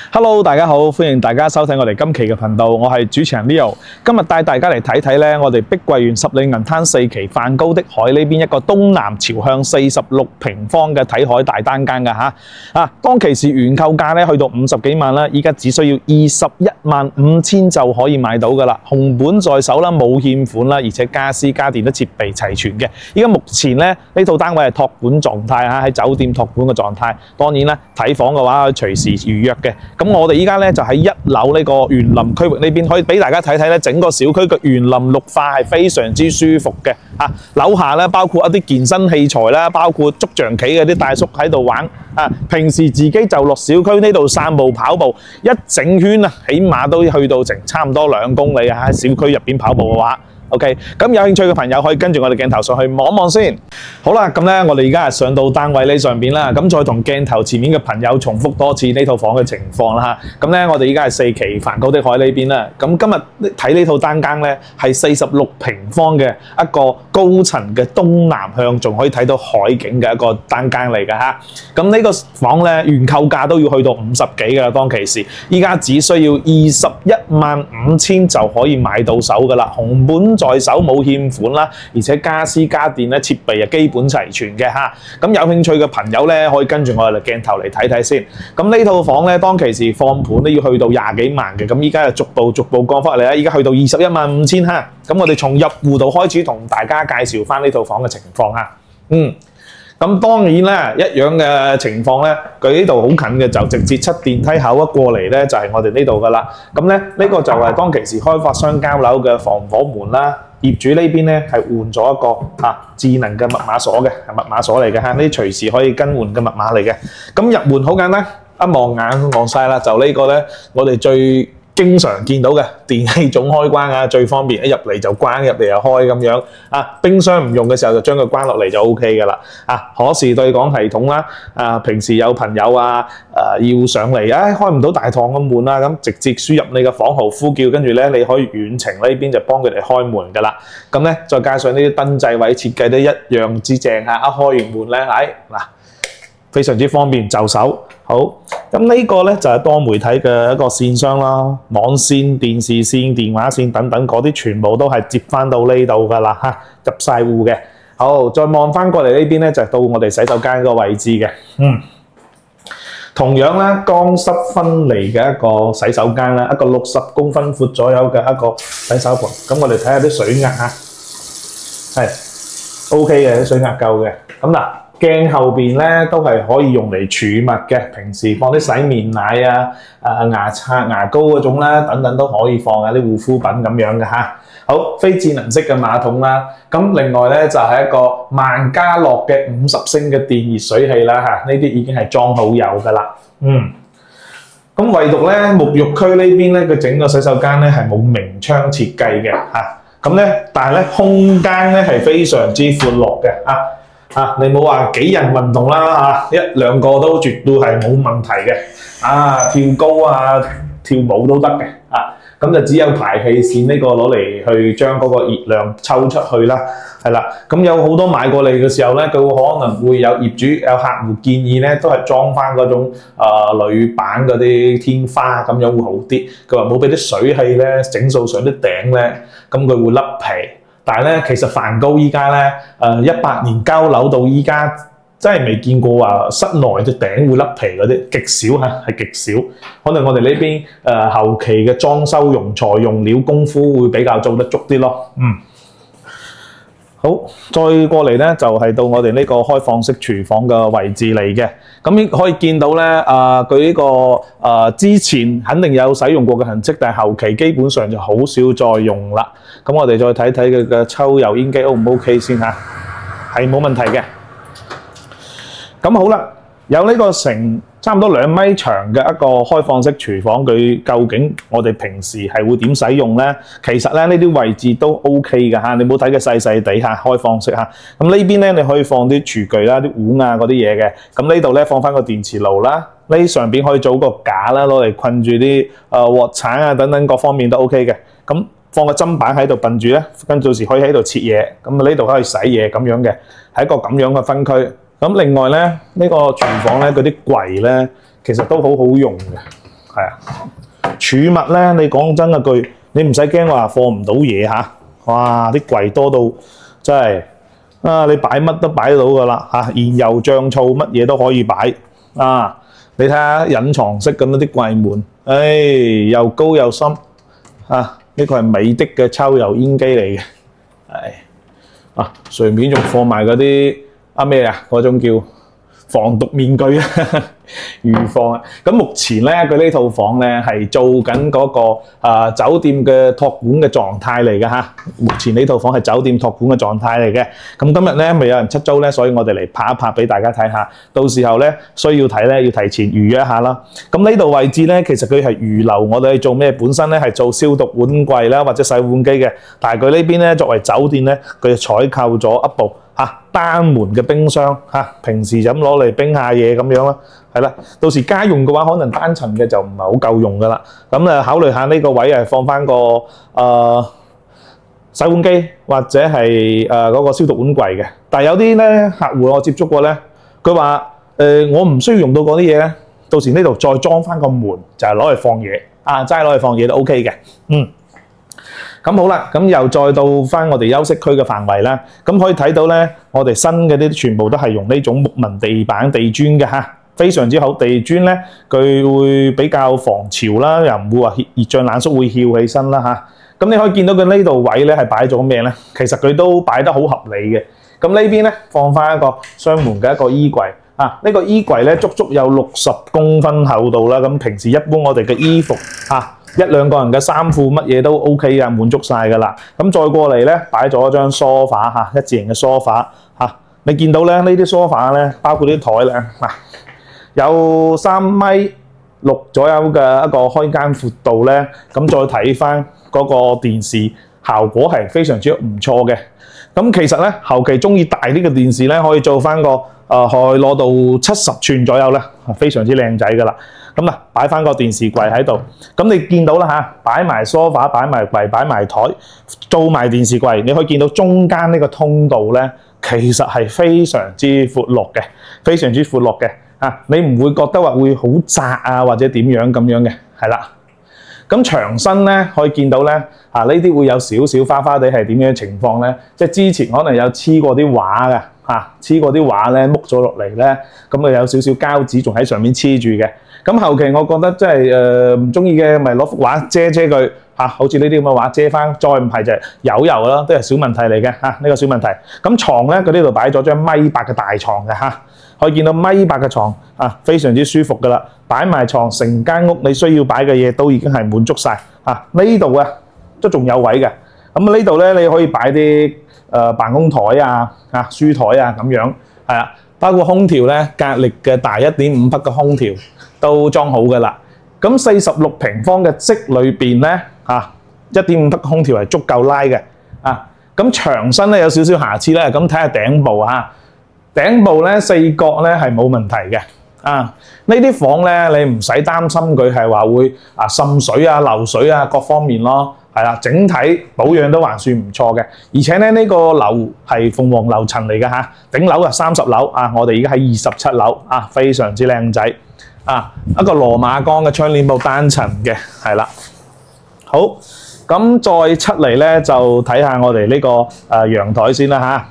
Hello， 大家好，歡迎大家收睇我哋今期嘅頻道，我係主持人 Leo。今日帶大家嚟睇睇咧，我哋碧桂園十里銀灘4期梵高的海呢邊一個東南朝向46平方嘅睇海大單間㗎嚇。當其時原購價咧去到50幾萬啦，依家只需要215000就可以買到㗎啦，紅本在手啦，冇欠款啦，而且家私家電都設備齊全嘅。依家目前咧呢套單位係託管狀態嚇，喺酒店託管嘅狀態。當然啦，睇房嘅話隨時預約嘅。咁我哋依家咧就喺1樓呢個園林區域呢邊，可以俾大家睇睇咧，整個小區嘅園林綠化係非常之舒服嘅。樓下咧包括一啲健身器材啦，包括捉象棋嘅啲大叔喺度玩。平時自己就落小區呢度散步跑步，一整圈起碼都去到差唔多2公里喺小區入邊跑步嘅話。OK， 咁有興趣嘅朋友可以跟住我哋鏡頭上去望一望先。好啦，咁咧我哋而家係上到單位呢上邊啦，咁再同鏡頭前面嘅朋友重複多次呢套房嘅情況啦嚇。咁咧我哋而家係4期梵高的海呢邊啦。咁今日睇呢套單間咧係46平方嘅一個高層嘅東南向，仲可以睇到海景嘅一個單間嚟㗎嚇。咁呢個房咧原購價都要去到50幾㗎啦，當其時，依家只需要215000就可以買到手㗎啦，紅本在手冇欠款啦，而且家私家電咧設備係基本齊全嘅嚇。咁有興趣嘅朋友咧，可以跟住我哋鏡頭嚟睇睇先。咁呢套房咧，當其時放盤都要去到20幾萬嘅，咁依家就逐步降翻嚟啦。依家去到215000嚇。咁我哋從入戶度開始同大家介紹翻呢套房嘅情況嚇。咁當然啦，一樣嘅情況咧，佢呢度好近嘅，就直接7電梯口一過嚟咧，就係我哋呢度噶啦。咁咧呢個就係當其時開發商交樓嘅防火門啦。業主呢邊咧係換咗一個智能嘅密碼鎖嘅，係密碼鎖嚟嘅嚇，呢啲隨時可以更換嘅密碼嚟嘅。咁入門好簡單，一望眼望晒啦，就呢個咧，我哋最經常見到嘅電器總開關啊，最方便，一入嚟就關，入嚟又開咁樣。冰箱唔用嘅時候就將佢關落嚟就 OK 㗎啦。可視對講系統啦，平時有朋友要上嚟，開唔到大堂嘅門啦，咁直接輸入你嘅房號呼叫，跟住咧你可以遠程呢邊就幫佢哋開門㗎啦。咁咧再加上呢啲燈掣位設計得一樣之正嚇，一開完門咧，非常之方便就手。好，咁呢個咧就係多媒體嘅一個線箱啦，網線、電視線、電話線等等嗰啲全部都係接翻到呢度噶啦嚇，入晒戶嘅。好，再望翻過嚟呢邊咧就係到我哋洗手間個位置嘅。同樣咧乾濕分離嘅一個洗手間啦，一個60公分闊左右嘅一個洗手盆。咁我哋睇下啲水壓係 OK 嘅，啲水壓夠嘅。咁嗱。鏡後邊咧都係可以用嚟儲物嘅，平時放啲洗面奶牙刷、牙膏嗰種啦，等等都可以放嘅，啲護膚品咁樣嘅嚇。好，非智能式嘅馬桶啦，咁另外咧就係一個萬家樂嘅50升嘅電熱水器啦嚇，呢啲已經係裝好有㗎啦。咁唯獨咧沐浴區呢邊咧，佢整個洗手間咧係冇明窗設計嘅嚇，咁咧但係咧空間咧係非常之寬闊嘅嚇。你冇話幾人運動啦嚇，1兩個都絕對係冇問題嘅。跳高跳舞都得嘅。咁就只有排氣扇呢個攞嚟去將嗰個熱量抽出去啦。係啦，咁有好多買過嚟嘅時候咧，佢可能會有業主有客戶建議咧，都係裝翻嗰種鋁板嗰啲天花咁樣會好啲。佢話冇俾啲水氣咧整掃上啲頂咧，咁佢會甩皮。但係咧，其實梵高依家咧，18年交樓到依家，真係未見過話室內啲頂會甩皮嗰啲，極少嚇，係極少。可能我哋呢邊後期嘅裝修用材用料功夫會比較做得足啲咯。好，再過嚟咧就係到我哋呢個開放式廚房嘅位置嚟嘅。咁可以見到咧，佢呢個之前肯定有使用過嘅痕跡，但係後期基本上就好少再用啦。咁我哋再睇睇佢嘅抽油煙機 O 唔 OK 先嚇，係冇問題嘅。咁好啦，有呢個差唔多2米長嘅一個開放式廚房，佢究竟我哋平時係會點使用咧？其實咧呢啲位置都 OK 㗎嚇，你冇睇佢細細地嚇，開放式嚇。咁呢邊咧你可以放啲廚具啦、啲碗嗰啲嘢嘅。咁呢度咧放翻個電磁爐啦，呢上邊可以做個架啦，攞嚟困住啲鑊鏟等等各方面都 OK 嘅。咁放個砧板喺度笨住咧，跟住到時可以喺度切嘢。咁呢度可以洗嘢咁樣嘅，係一個咁樣嘅分區。咁另外咧，呢個廚房咧嗰啲櫃咧，其實都好好用嘅。係啊。儲物咧，你講真一句，你唔使驚話放唔到嘢嚇。哇！啲櫃多到真係啊，你擺乜都擺到㗎啦嚇，燃油醬醋乜嘢都可以擺啊！你睇下隱藏式咁樣啲櫃門，又高又深啊！呢個係美的嘅抽油煙機嚟嘅，啊，上面仲放埋嗰啲咩啊？嗰種叫防毒面具啊，預防啊！咁目前咧，佢呢套房咧係做緊嗰個酒店嘅託管嘅狀態嚟嘅嚇。目前呢套房係酒店託管嘅狀態嚟嘅。咁今日咧未有人出租咧，所以我哋嚟拍一拍俾大家睇下。到時候咧需要睇咧，要提前預約一下啦。咁呢度位置咧，其實佢係預留我哋做咩？本身咧係做消毒碗櫃啦，或者洗碗機嘅。但係佢呢邊咧作為酒店咧，佢就採購咗一部單門嘅冰箱嚇，平時就咁攞嚟冰下嘢咁樣啦，係啦。到時家用嘅話，可能單層嘅就唔係好夠用噶啦。咁啊，考慮下呢個位係放翻個洗碗機或者係嗰個消毒碗櫃嘅。但係有啲咧客戶我接觸過咧，佢話我唔需要用到嗰啲嘢咧，到時呢度再裝翻個門就係攞嚟放嘢齋攞嚟放嘢都 OK 嘅。咁好啦，咁又再到翻我哋休息區嘅範圍啦。咁可以睇到咧，我哋新嘅啲全部都係用呢種木紋地板地磚嘅嚇，非常之好。地磚咧，佢會比較防潮啦，又唔會話熱脹冷縮會翹起身啦嚇。咁你可以見到佢呢度位咧係擺咗咩咧？其實佢都擺得好合理嘅。咁呢邊咧放翻一個雙門嘅一個衣櫃啊，呢個衣櫃咧足足有60公分厚度啦。咁平時一般我哋嘅衣服一兩個人嘅衫褲乜嘢都 OK 啊，滿足晒㗎啦。咁再過嚟咧，擺咗張梳化嚇，一字型嘅梳化嚇。你見到咧呢啲梳化咧，包括啲台咧有3.6米左右嘅一個開間闊度咧。咁再睇翻嗰個電視，效果係非常之唔錯嘅。咁其實咧，後期中意大啲嘅電視咧，可以做翻個可以攞到70寸左右咧，非常之靚仔㗎啦。咁啊，擺翻個電視櫃喺度，咁你見到啦嚇，擺埋梳化、擺埋櫃、擺埋台，做埋電視櫃，你可以見到中間呢個通道咧，其實係非常之闊落嘅，非常之闊落嘅啊！你唔會覺得話會好窄啊，或者點樣咁樣嘅，係啦。咁牆身咧可以見到咧，呢啲會有少少花花地係點樣情況咧？即係之前可能有黐過啲畫嘅黐過啲畫咧，剝咗落嚟咧，咁啊有少少膠紙仲喺上面黐住嘅。咁後期我覺得真係唔中意嘅，咪攞幅畫遮佢好似呢啲咁嘅畫遮翻，再唔係就係油啦，都係小問題嚟嘅呢個小問題。咁床咧，佢呢度擺咗張1.8米嘅大床嘅可以見到1.8米嘅床非常之舒服噶啦，擺埋床，成間屋你需要擺嘅嘢都已經係滿足晒呢度啊，都仲有位嘅。咁呢度咧你可以擺啲辦公台書台咁樣係啦，包括空調咧，格力嘅大1.5匹嘅空調。都裝好㗎啦，咁46平方嘅積裏邊咧1.5匹空調係足夠拉嘅咁牆身咧有少少瑕疵咧，咁睇下頂部頂部咧4角咧係冇問題嘅呢啲房咧你唔使擔心佢係話會滲水漏水各方面咯，係啦，整體保養都還算唔錯嘅，而且咧呢個樓係鳳凰樓層嚟嘅頂樓係30樓我哋而家喺27樓非常之靚仔。一個羅馬鋼嘅窗簾布單層嘅，係啦。好，咁再出嚟咧就睇下我哋呢個陽台先啦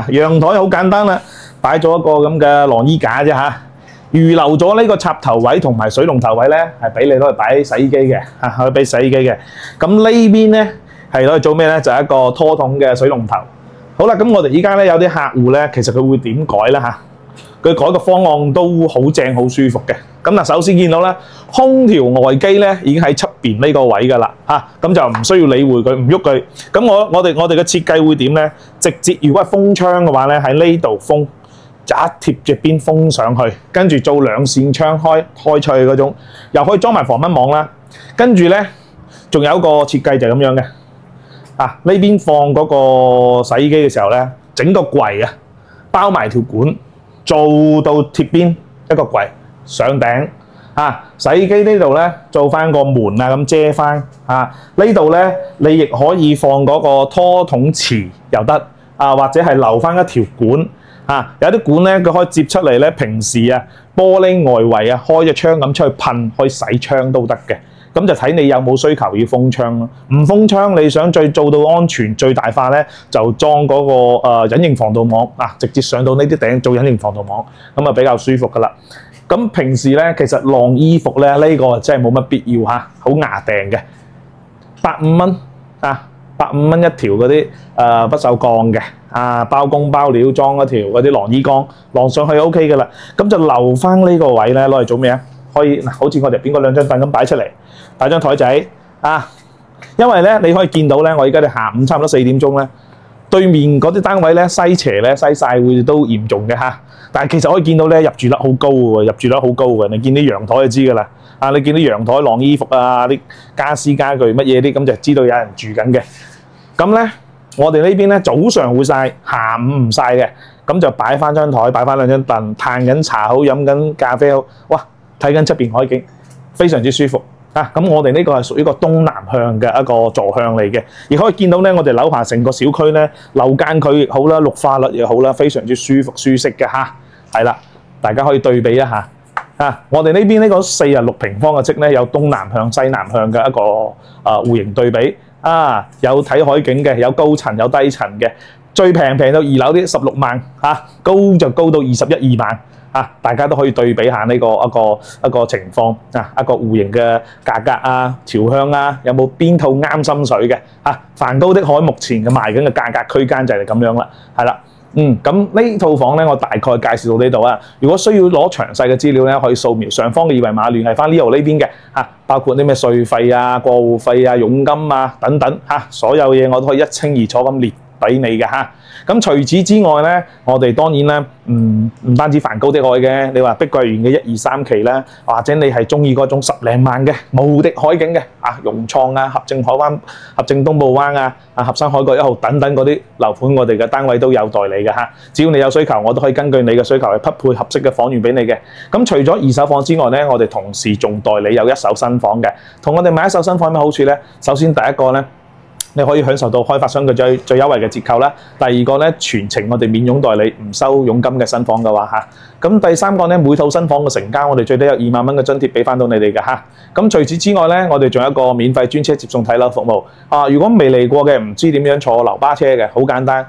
陽台好簡單啦，擺咗一個咁嘅晾衣架啫預留咗呢個插頭位同埋水龍頭位咧，係俾你攞嚟擺洗衣機嘅可以俾洗衣機嘅。咁呢邊咧係攞嚟做咩咧？就係一個拖筒嘅水龍頭。好啦，咁我哋依家咧有啲客戶咧，其實佢會點改咧佢改個方案都好正好舒服嘅。咁嗱，首先見到咧，空調外機咧已經喺側邊呢個位㗎啦咁就唔需要理會佢，唔喐佢。咁我哋嘅設計會點咧？直接如果係封窗嘅話咧，喺呢度封，就一貼住邊封上去，跟住做2扇窗開出去嗰種，又可以裝埋防蚊網啦。跟住咧，仲有一個設計就係咁樣嘅呢邊放嗰個洗衣機嘅時候咧，整個櫃包埋條管，做到貼邊一個櫃上頂洗衣機呢度咧做翻個門咁遮翻呢度咧你亦可以放嗰個拖筒池又得或者係留翻一條管有啲管咧佢可以接出嚟咧，平時啊玻璃外圍啊開隻窗咁出去噴，可以洗窗都得嘅。咁就睇你有冇需求要封窗咯。唔封窗，你想做到安全最大化咧，就裝嗰個隱形防盜網直接上到呢啲頂做隱形防盜網，咁啊比較舒服噶啦。咁平時咧，其實晾衣服咧呢個真係冇乜必要嚇，好牙訂嘅，85蚊，85蚊一條嗰啲不鏽鋼嘅包工包料裝一條嗰啲晾衣桿，晾上去 OK 噶啦。咁就留翻呢個位咧攞嚟做咩啊？可以好似我哋邊個兩張凳咁擺出嚟，擺張台仔因為咧你可以見到咧，我而家哋下午差唔多4點鐘咧，對面嗰啲單位咧西斜咧西曬會都嚴重嘅嚇。但係其實可以見到咧入住率好高喎，入住率好高嘅。你見啲陽台就知㗎啦，你見啲陽台晾衣服啲家私家具乜嘢啲，咁就知道有人住緊嘅。咁咧我哋呢邊咧早上會曬，下午唔曬嘅，咁就擺翻張台，擺翻兩張凳，嘆緊茶好，飲緊咖啡好，哇！睇緊出邊海景，非常之舒服咁我哋呢個係屬於個東南向嘅一個坐向嚟嘅，而可以見到咧，我哋樓下成個小區咧，樓間距亦好啦，綠化率亦好啦，非常之舒服舒適嘅係啦，大家可以對比一下我哋呢邊呢個46平方嘅積咧，有東南向、西南向嘅一個戶型對比有睇海景嘅，有高層有低層嘅，最平到2樓啲16萬高就高到21、2萬。大家都可以對比下呢個一個情況一個戶型嘅價格朝向有冇邊套啱心水嘅梵高的海目前嘅賣緊嘅價格區間就係咁樣啦，係啦，咁呢套房咧我大概介紹到呢度如果需要攞詳細嘅資料咧，可以掃描上方嘅二維碼聯繫翻Leo呢邊嘅包括啲咩稅費過戶費佣金等等所有嘢我都可以一清二楚咁列俾你嘅咁除此之外咧，我哋當然咧唔單止梵高的海嘅，你話碧桂園嘅1、2、3期咧，或者你係中意嗰種10零萬嘅無敵海景嘅融創合正海灣、合正東部灣合生海角1號等等嗰啲樓盤，我哋嘅單位都有代理嘅只要你有需求，我都可以根據你嘅需求去匹配合適嘅房源俾你嘅。咁除咗二手房之外咧，我哋同時仲代理有一手新房嘅。同我哋買一手新房有咩好處咧？首先第一個咧，你可以享受到開發商嘅最優惠嘅折扣啦。第二個咧，全程我哋免佣代理，唔收佣金嘅新房嘅話咁第三個咧，每套新房嘅成交，我哋最低有2萬蚊嘅津貼俾翻到你哋嘅咁除此之外咧，我哋仲有一個免費專車接送睇樓服務如果未嚟過嘅，唔知點樣坐樓巴車嘅，好簡單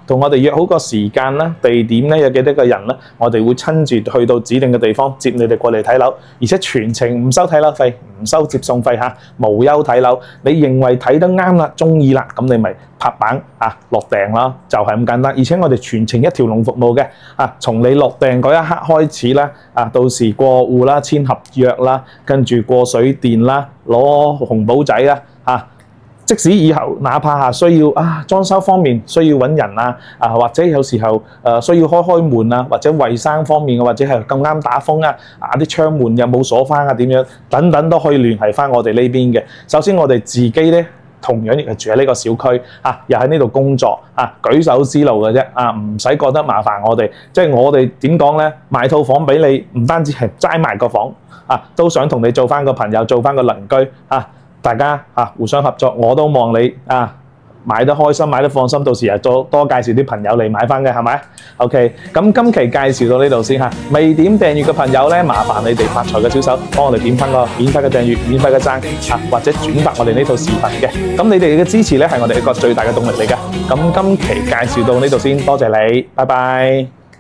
同我哋約好個時間啦、地點咧，有幾多個人啦，我哋會親自去到指定嘅地方接你哋過嚟睇樓，而且全程唔收睇樓費，唔收接送費無憂睇樓。你認為睇得啱啦、中意啦，咁你咪拍板落訂啦，就係咁簡單。而且我哋全程一條龍服務嘅從你落訂嗰一刻開始啦到時過戶啦、簽合約啦，跟住過水電啦、攞紅寶仔啦即使以後哪怕需要裝修方面需要揾人或者有時候需要開門或者衞生方面或者係咁啱打風啲窗門有冇鎖翻點樣等等都可以聯繫翻我哋呢邊嘅。首先我哋自己咧同樣亦係住喺呢個小區又喺呢度工作舉手之勞嘅啫唔使覺得麻煩我哋。即係我哋點講咧，買套房俾你，唔單止係齋賣個房都想同你做翻個朋友，做翻個鄰居大家互相合作，我都望你買得開心，買得放心，到時又多介紹啲朋友嚟買翻嘅，係咪 ？OK， 咁今期介紹到呢度先未點訂閱嘅朋友咧，麻煩你哋發財嘅小手幫我哋點翻個免費嘅訂閱、免費嘅讚或者轉發我哋呢套視頻嘅。咁你哋嘅支持咧係我哋一個最大嘅動力嚟嘅。咁今期介紹到呢度先，多謝你，拜拜。